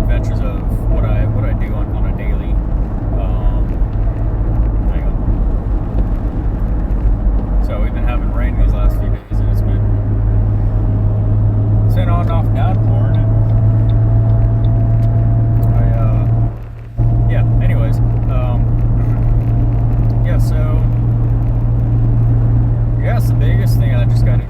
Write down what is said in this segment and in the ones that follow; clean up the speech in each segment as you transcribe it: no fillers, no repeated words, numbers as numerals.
adventures of what I do on a daily. Hang on. So we've been having rain these last few days, and it's been on and off downpouring. Anyways, so it's the biggest thing I just got to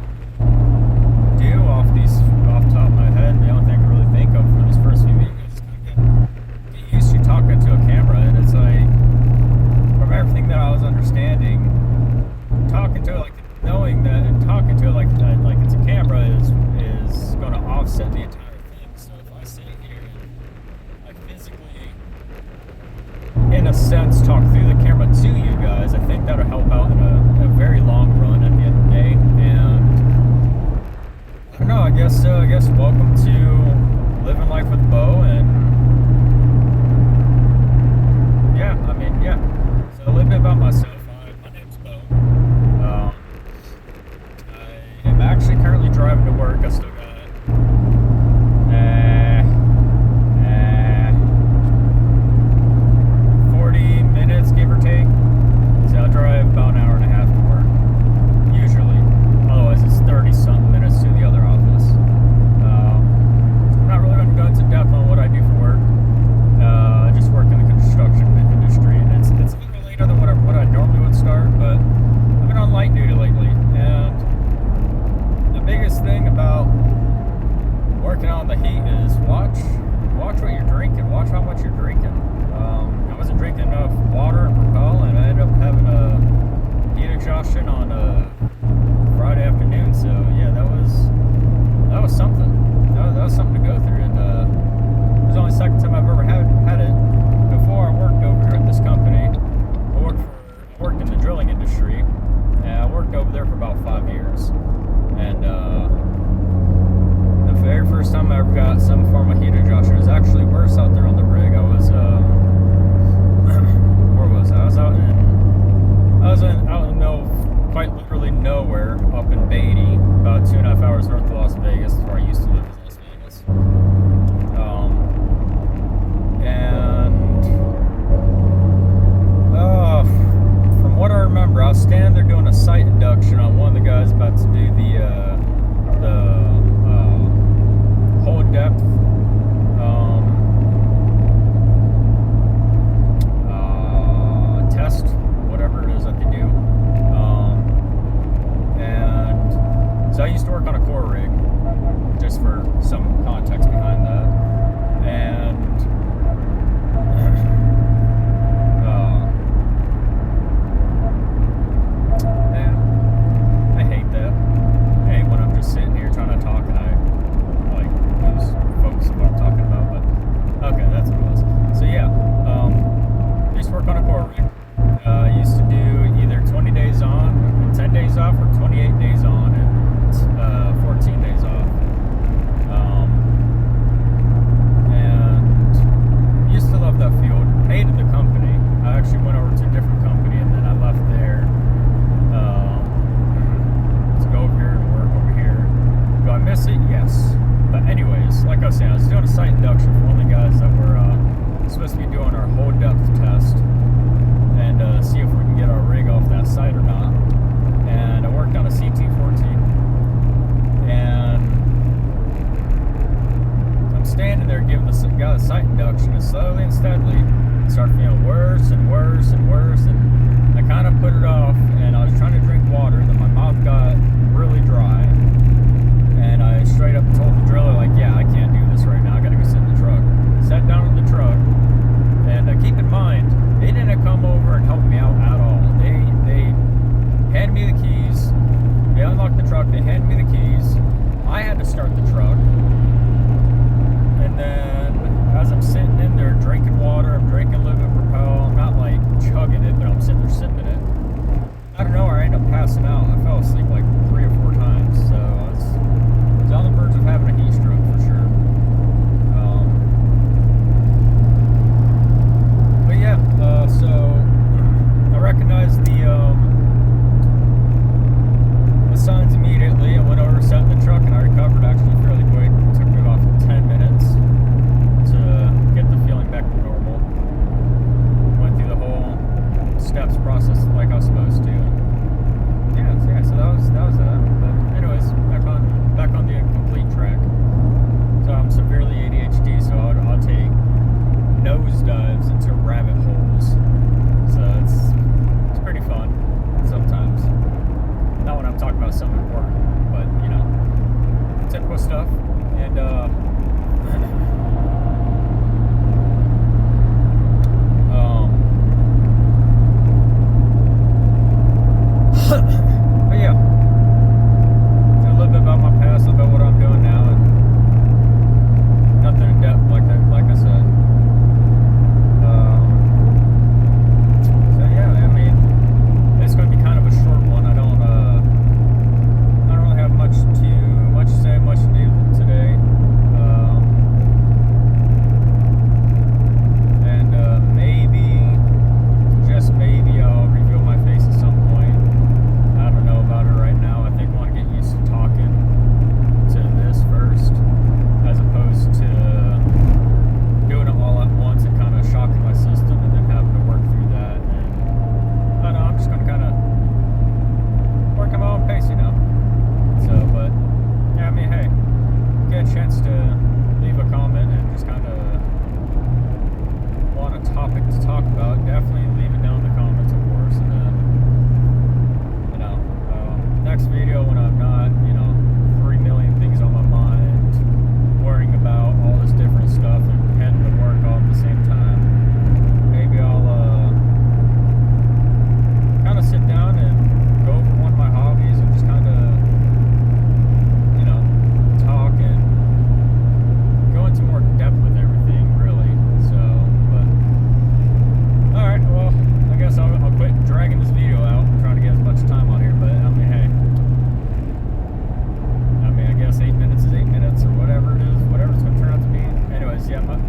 do off the top of my head. The only thing I can really think of for this first few videos is kind of get used to talking to a camera, and it's like, from everything that I was understanding, talking to it, like knowing that, and talking to it like it's a camera is going to offset the entire thing. So if I sit here and I physically, in a sense, talk through the camera to you guys, I think that'll help out in a very long run at the end of the day. And I don't know, I guess welcome to Living Life with Bo. And so a little bit about myself. My name's Bo. I am actually currently driving to work. I still got 40 minutes, give or take. So I drive about an hour and a half to work, usually. Otherwise, it's 30-something minutes to the other office. I'm not really going to go into depth on what I do for work. I just work in the construction industry, and it's a little later than what I normally would start, but I've been on light duty lately. And the biggest thing about working on the heat is watch what you're drinking. Watch how much you're drinking. I wasn't drinking enough water and Propel, and I ended up having a heat exhaustion on Friday afternoon. So yeah, that was something. That was something to go through, and it was the only second time I've ever had it. Before I worked over here at this company, I worked in the drilling industry, and I worked over there for about 5 years. And the very first time I ever got some form of heat exhaustion, it was actually worse out there on the rig. I was where was I? I was out in quite literally nowhere, up in Beatty, about 2.5 hours north of Las Vegas. That's where I used to live, in Las Vegas. From what I remember, I was standing there doing a sight induction on one of the guys about to do the whole depth test, whatever it is that they do. And so I used to work on a core rig, just for some context behind that. And I hate that. I hate when I'm just sitting here trying to talk and I lose focus on what I'm talking about. But okay, that's what it was. So yeah, I used to work on a core rig. I used to do either 20 days on, 10 days off, or 28 days on and 14 days off. And used to love that field. Hated the company. I actually went over to a different company, and then I left there to go over here and work over here. Do I miss it? Yes. But anyways, like I was saying, I was doing a site induction for one of the guys that were supposed to be doing our whole depth test, and see if we can get our rig off that site or not. And I worked on a CT-14, and I'm standing there giving the guy a site induction, and slowly and steadily it started feeling worse and worse and worse, and I kind of put it off, and I was trying to drink water, and then my mouth got really dry, and I straight up told the driller, like, yeah, I can't do this right now, I gotta go sit in the truck. Sat down in the truck, and keep in mind, they didn't come over and help me out at all. They handed me the keys, they unlocked the truck, they handed me the keys, I had to start the truck, and then as I'm sitting in there drinking water, I'm drinking a little bit of Propel, I'm not like chugging it, but I'm sitting there sipping it. I don't know, I ended up passing out. I fell asleep like 3 or 4 times, so I was on the verge of having a heat stroke for sure. Yeah,